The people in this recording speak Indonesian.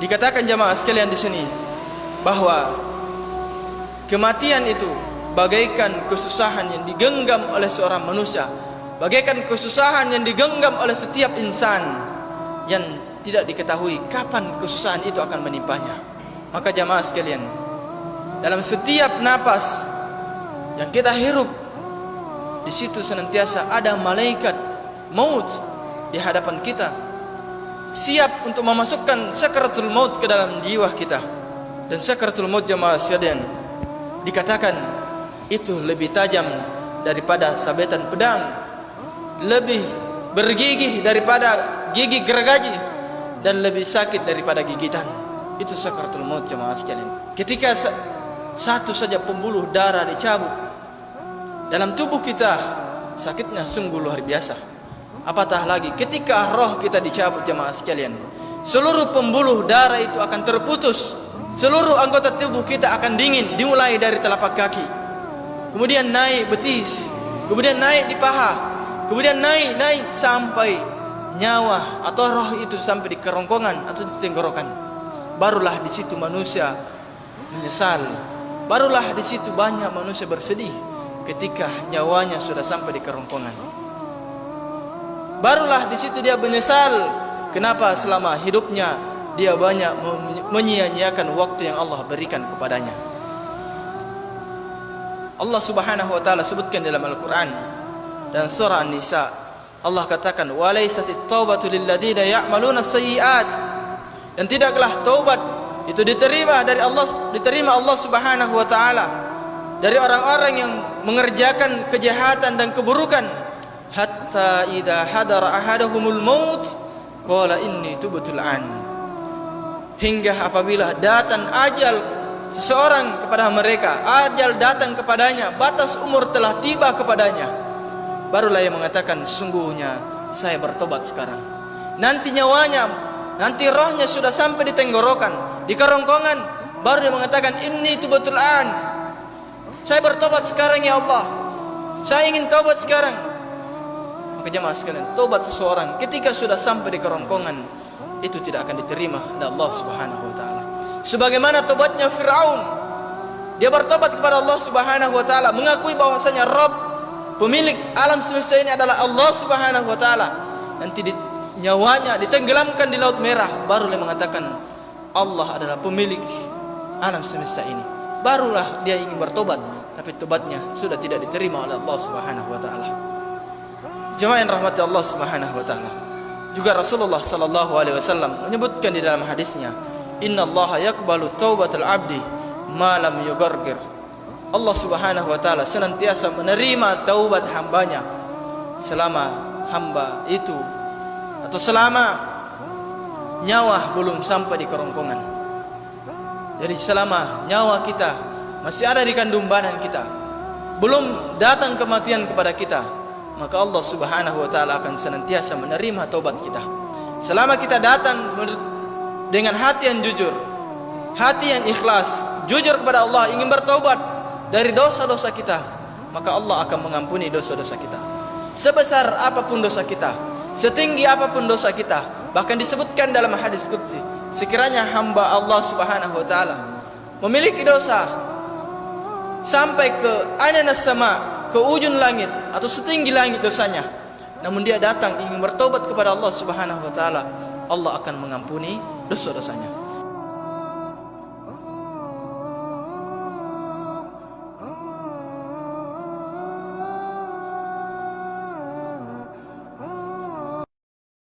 Dikatakan jamaah sekalian di sini bahwa kematian itu bagaikan kesusahan yang digenggam oleh seorang manusia, bagaikan kesusahan yang digenggam oleh setiap insan yang tidak diketahui kapan kesusahan itu akan menimpanya. Maka jamaah sekalian, dalam setiap napas yang kita hirup, di situ senantiasa ada malaikat maut di hadapan kita, siap untuk memasukkan sakaratul maut ke dalam jiwa kita. Dan sakaratul maut jamaah sekalian dikatakan itu lebih tajam daripada sabetan pedang, lebih bergigih daripada gigi gergaji, dan lebih sakit daripada gigitan. Itu sakaratul maut jamaah sekalian. Ketika satu saja pembuluh darah dicabut dalam tubuh kita, sakitnya sungguh luar biasa. Apatah lagi ketika roh kita dicabut jamaah sekalian, seluruh pembuluh darah itu akan terputus, seluruh anggota tubuh kita akan dingin, dimulai dari telapak kaki, kemudian naik betis, kemudian naik di paha, kemudian naik sampai nyawa atau roh itu sampai di kerongkongan atau di tenggorokan. Barulah di situ manusia menyesal, barulah di situ banyak manusia bersedih ketika nyawanya sudah sampai di kerongkongan. Barulah di situ dia menyesal kenapa selama hidupnya dia banyak menyia-nyiakan waktu yang Allah berikan kepadanya. Allah Subhanahu wa taala sebutkan dalam Al-Qur'an dan surah An-Nisa, Allah katakan walaisatit taubatu lil ladzina ya'maluna sayyi'at, dan tidaklah taubat itu diterima Allah Subhanahu wa taala dari orang-orang yang mengerjakan kejahatan dan keburukan, hatta idza hadara ahaduhumul maut qala inni tubtu an, hingga apabila datang ajal seseorang kepada mereka, ajal datang kepadanya, batas umur telah tiba kepadanya, barulah ia mengatakan sesungguhnya saya bertobat sekarang. Nanti nyawanya, nanti rohnya sudah sampai di tenggorokan, di kerongkongan, baru dia mengatakan inni tubtu an, saya bertobat sekarang ya Allah, saya ingin tobat sekarang. Maka jemaah sekalian, tobat seseorang ketika sudah sampai di kerongkongan itu tidak akan diterima oleh Allah Subhanahu wa taala. Sebagaimana tobatnya Firaun, dia bertobat kepada Allah Subhanahu wa taala, mengakui bahwasanya Rabb, pemilik alam semesta ini adalah Allah Subhanahu wa taala. Nanti nyawanya ditenggelamkan di Laut Merah, baru dia mengatakan Allah adalah pemilik alam semesta ini. Barulah dia ingin bertobat, tapi tobatnya sudah tidak diterima oleh Allah Subhanahu wa taala. Jemaah yang rahmati Allah Subhanahu wa taala, juga Rasulullah sallallahu alaihi wasallam menyebutkan di dalam hadisnya, innallaha yaqbalu taubatal abdi ma lam yugargir. Allah Subhanahu wa taala senantiasa menerima taubat hambanya selama hamba itu atau selama nyawa belum sampai di kerongkongan. Jadi selama nyawa kita masih ada di kandung badan kita, belum datang kematian kepada kita, maka Allah Subhanahu wa taala akan senantiasa menerima taubat kita. Selama kita datang dengan hati yang jujur, hati yang ikhlas, jujur kepada Allah, ingin bertaubat dari dosa-dosa kita, maka Allah akan mengampuni dosa-dosa kita. Sebesar apapun dosa kita, setinggi apapun dosa kita, bahkan disebutkan dalam hadis qudsi, sekiranya hamba Allah Subhanahu wa taala memiliki dosa sampai ke ananas sama, ke ujung langit atau setinggi langit dosanya, namun dia datang ingin bertobat kepada Allah Subhanahu wa taala, Allah akan mengampuni dosa-dosanya.